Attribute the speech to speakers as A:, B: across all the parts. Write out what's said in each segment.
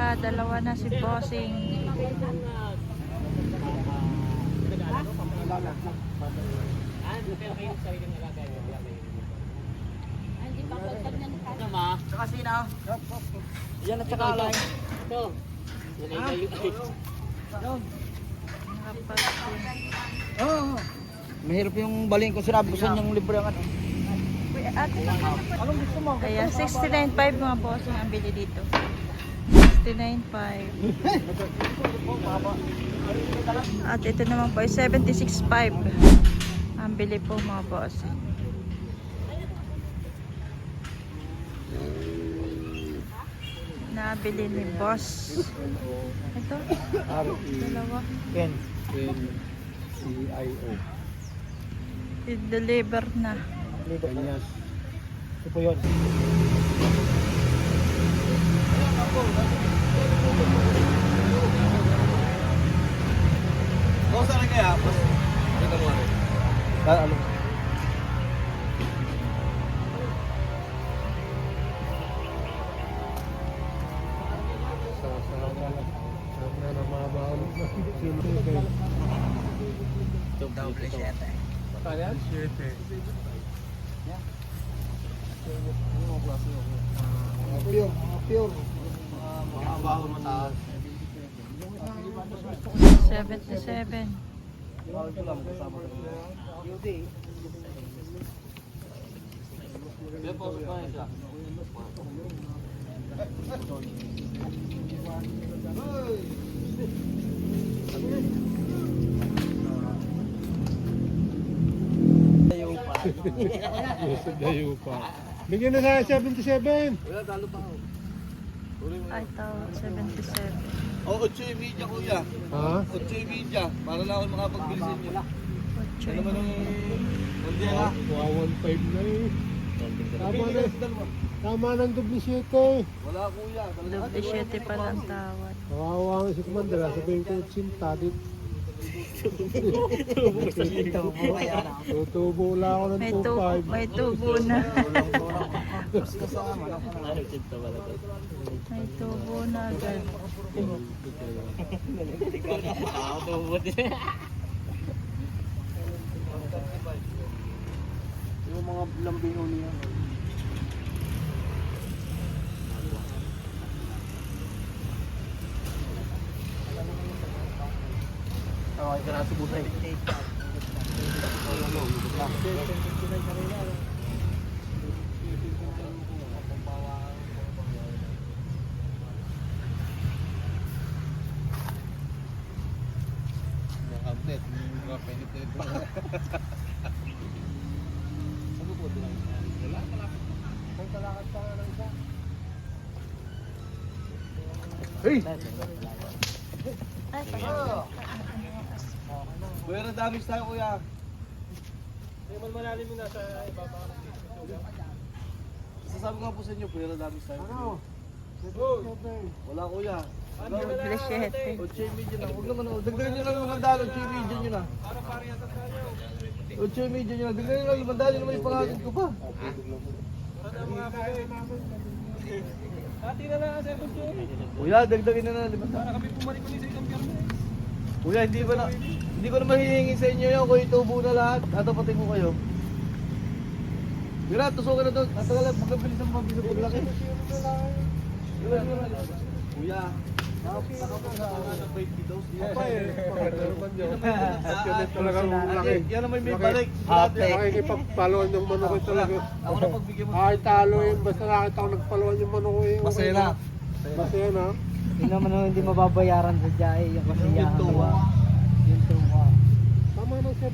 A: Dalawa na si Bossing.
B: Saka sina. Yan at saka alay. Ito. Yan ay kayo. Oo. Mahirap yung baling ko sinabi ko sa inyong libre ang ano. Anong gusto mo?
A: Kaya 69.5 mga bossing ang bili dito. 69.5. At ito naman po ay 76.5 ang bili po mga bossing. Nabili ni boss. Ito. Dalawa.
B: Ken. CIO.
A: I-deliver na.
B: Kanyas. Ito po yun. Kung saan kaya? Ito mo rin. Ano? Double 7. Kaya? 7. Pure. Mga baho mataas.
A: 77.
B: Ito lang kasama ko. Kaya po sa kanya siya.
C: Dayo pa. Bigyan na sa 77.
B: Wala, talo pa ako.
A: Ay, tawag 77.
B: O, 8 yung media kuya.
C: Ha?
B: 8 yung media. Para na ako makapagbili sa inyo.
A: Ocho.
B: Ano naman ang... Hindi ha?
C: 115 na eh. Tama na. Tama ng double 7.
B: Wala kuya.
A: Double 7 pa lang tawad.
C: Kawawa nga si Commander. Sabihin ko 80 dit. Tutubo lang ako ng
A: May
C: 2.5.
A: may tubo na. May tubo na agad.
B: Yung mga lambing niya. Okay, kaya nasa buhay. Update, mga penitente. Ano po ito lang? Wala, malapit. May kalakad pa nga ng isa. Hey!
A: Ay,
B: Kuya, nadamage tayo kuya.
C: May malalim na sa ibaba.
B: Sasabi ko nga po sa inyo, kuya, nadamage tayo.
C: Ano?
B: Wala kuya.
A: double 7.
B: 8 medyo na. Huwag naman ako. Dagdagan nyo lang yung mandalo. 8 medyo nyo na. 8 medyo nyo na. Dagdagan nyo lang yung mandalo naman yung pangatid ko pa.
C: Dati na lang sa 7.
B: Kuya, dagdagin na na. Para kami pumalik ulit sa itong pirmi. Kuya, hindi ko na mahihingi sa inyo yun. Kung itubo na lahat. Tatapatin ko kayo. Mira, tusukan na doon. At tagal, magkabilis ang mabisa paglaki. Kuya, nakapunta ka nga ng 20 dose.
C: Apa eh. Pagkakaroon nyo. At yun ay talagang laki.
B: Yan naman may balik.
C: Nakikipagpaluan yung manok ko talaga.
B: Ako na pagbigyan mo.
C: Ay, talo yun. Basta nakita ko nagpaluan yung manok ko eh.
B: Masaya na.
C: Masaya na.
D: Hindi naman hindi mababayaran sa Jai yung kasiyahan.
B: Yung tuwa.
D: Yung tuwa.
C: Tama ng 17.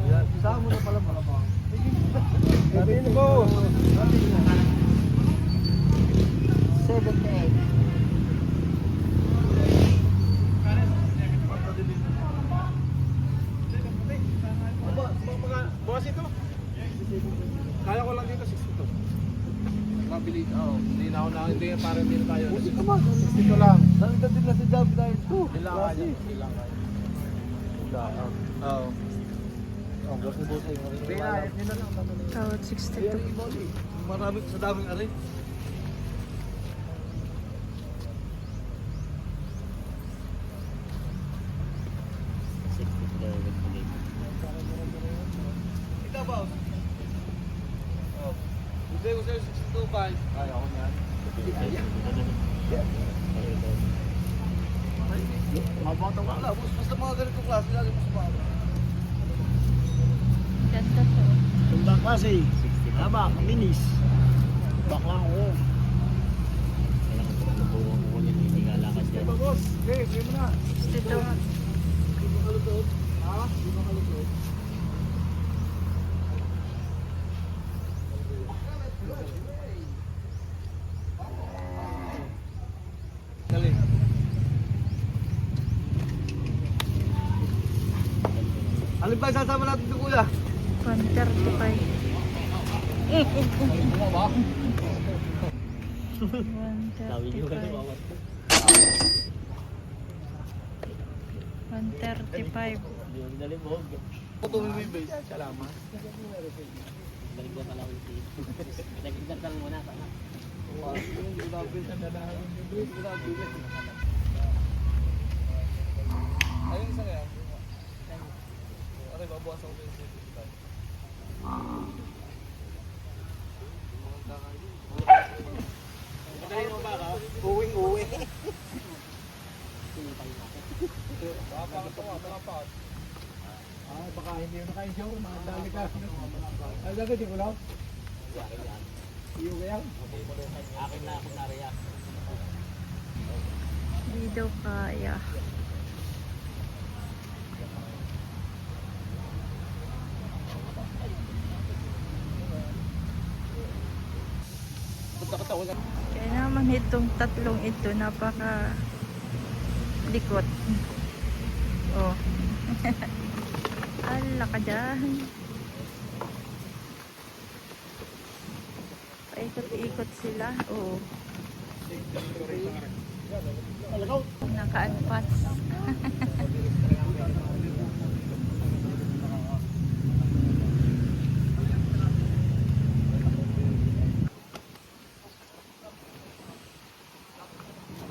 B: Kuya, isama mo na pala mga mga.
C: Sabihin mo.
D: 78.
C: Bukas ito. Kaya ko lang dito 62.
B: Mabili. Hindi na ako na. Hindi para hindi na tayo.
C: Ito ba? 62 lang.
B: Nandun din na si Jab dahil ito.
C: Kailangan niya.
B: Oo. Oh, busi-busi.
A: Tawad 62.
B: Marami sa daming arin. Bibigay ko sa'yo 62.5. Kaya ako yan. Mabata ka lang. Basta mga ganitong klase, lagi mo sumama.
A: Ganda to.
C: Tunda kasi. Tama, minis. Bakla ko. Diba boss? Okay, bigyan mo na.
A: 62.
C: Hindi mo kalutot. Ha? Hindi mo kalutot.
B: Dali. Alin ba sasama natin ito, kuya?
A: 135.
B: Ano ba?
A: 135.
B: Ito may base. Salamat. Ayun isa kaya? Okay, babawas ako yung safety.
C: Uwing-uwi. Baka hindi mo naka-insure. Madali ka. Ay, dapat di ko lang. Iyo kaya? Akin na ako nariya.
A: Hindi daw kaya. Kaya naman itong tatlong ito, napaka likot. Oh. Ala ka dyan. Paikot-ikot sila. Oh. Naka-anpas.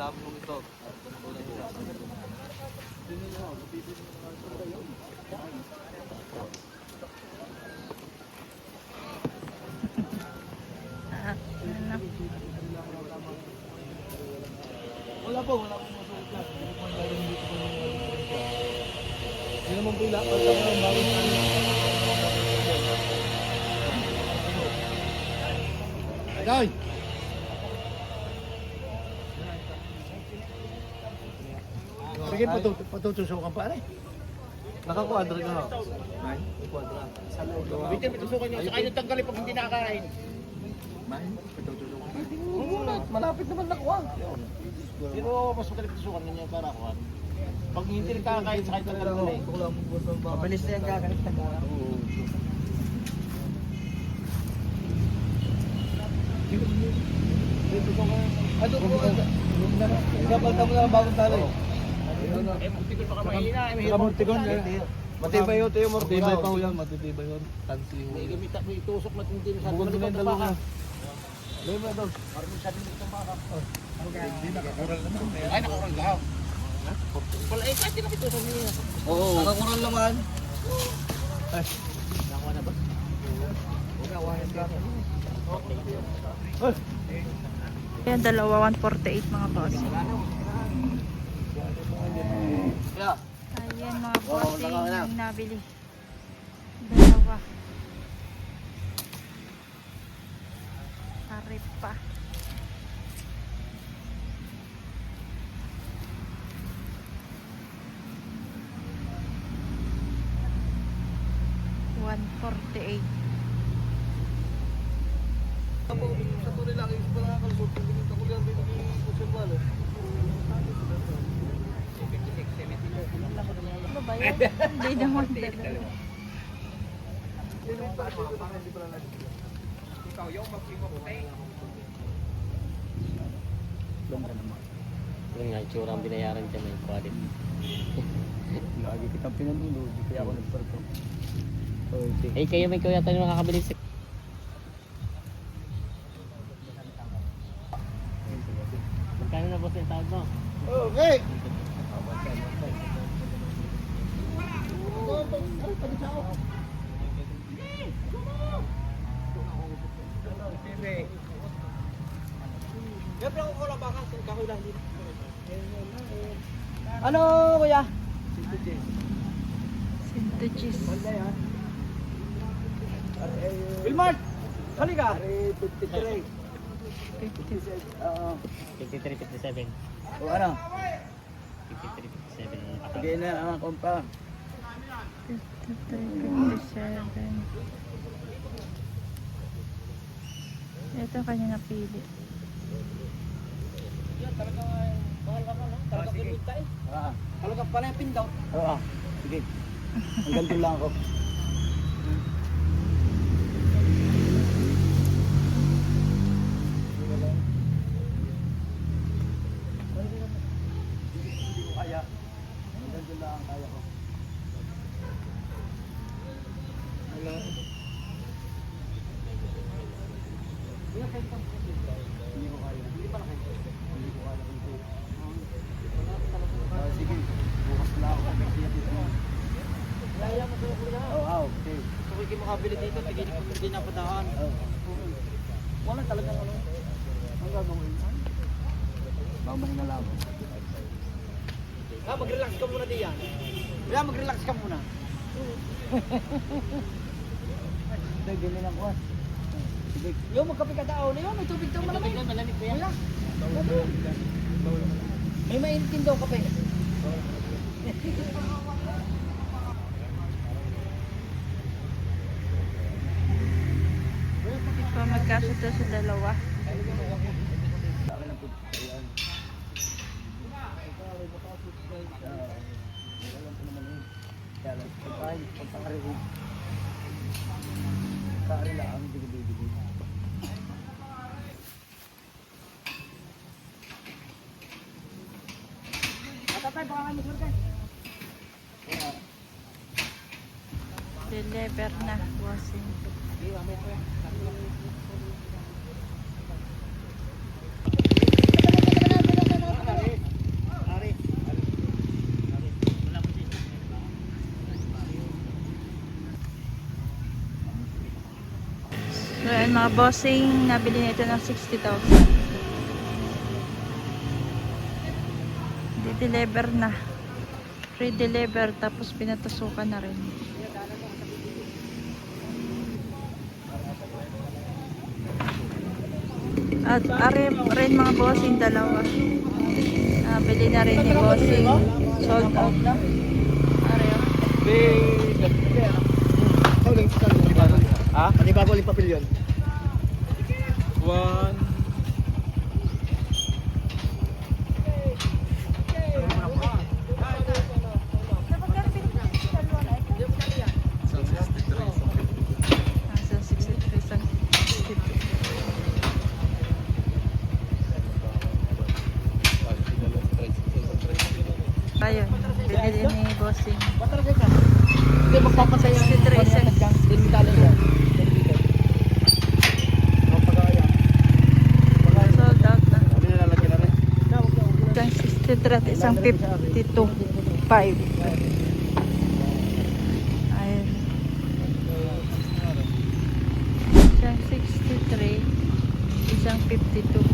B: Dami mo ito.
A: Ah, ano?
B: Wala po masulit lang. Hindi naman po ilang pagka mo ng bagong
C: Agay! Sige, patutusukan pa rin.
B: Naka-quadra ka ha? Nine? Quadra. Sa loob lang.
C: Bitin, patutusukan nyo. Saka yung tanggalin pag hindi nakakain.
B: Nine? Patutusukan. Muna, malapit naman nakuha.
C: Pero mas magaling patutusukan ninyo para kuhan. Pag hindi nakakain, saka yung tanggalin.
D: Mabilis na yung gagalit na gara.
B: Ano po? Kapalta mo na ang bagong tali.
C: Muntikon pa ka mahina.
B: Kamurtikon. Matibay yun, tayo mortibay pa yan. Matitibay yun. Tansi yun.
C: May gamit ako itusok na hindi na sa
B: Bukod
C: balik
B: na
C: ng
B: yung dalawa.
C: baka.
B: Lay mo ito.
C: Marami sa balik ng baka. Hindi nakakural naman. Ay, nakakural ka. Wala eh, kahit tinapitusan niya.
B: Oo. Nakakural naman. Ay.
C: Nakakuha na ba?
A: Ayan, dalawa 148 mga boss.
B: Kaya.
A: Ayan mga bossing
B: wala na.
A: yung nabili. Dalawa. Harip pa. $148.
B: Sa tunay lang, yung pala nakalusot. Pinita ko lang dito ni Kusilwalo.
A: Ano ba yan? Hindi naman dalawa.
D: Yung nga, itsura ang binayaran dyan may quality.
C: Lagi kitang pinanulo, di kaya ako nagparto.
D: Eh, kayo may kuya tayo nakakabili sa... Magkano na boss yung tawad mo?
C: Okay!
D: Ano, kuya?
A: Sinto cheese.
D: Wilmart! Halika!
B: 53.
A: 50.
B: Oo.
C: 53-57.
B: O ano?
C: 53-57.
B: Sige na ang kompa.
A: 53, 57. Ito kanya napili.
B: Ah.
D: Talagang pala yung pindaw.
B: Oo. Sige. Hanggang doon lang ako. Hindi ko kaya. Hanggang doon lang ang kaya ko. Wala. Hindi ko kaya. Hindi pa na kayo. Hindi ko kaya. Sige. Bukas lang ako.
D: Kaya mo kayo, kuya.
B: Oo, okay.
D: Kung hindi makabili dito, tigil na patahan.
B: Wala talagang ano. Ang gagawin. Mamahinga lang ako.
D: Mag-relax ka muna diyan. Kaya mag-relax ka muna.
B: Sige, ganyan lang ko. Sige.
D: Yo, magkape ka tao na yun. May tubig daw malamig. Malamig ba yan? Wala. May mainit din daw kape.
A: Ito magkasya to sa dalawa.
D: Tatay, baka kami surga.
A: Deliver na. Bossing. So ayan mga bossing, nabili nito ng 60,000. Di-deliver na. Free deliver tapos pinatusukan na rin. At are rin mga bossing dalawa. Nabili na rin ni bossing. Sold out na. Are oh.
B: Ha? Panibago ulit papilyon. 1.
A: Nasa 63 isang 50. Ayun, binili ni bossing.
D: Hindi, magpapatay ang
A: 63 isang
D: Dali yan.
A: sold out na.
B: Ano nilalagyan na rin?
A: Isang 63 at isang 52.5. Ayun. Isang 63, isang 52.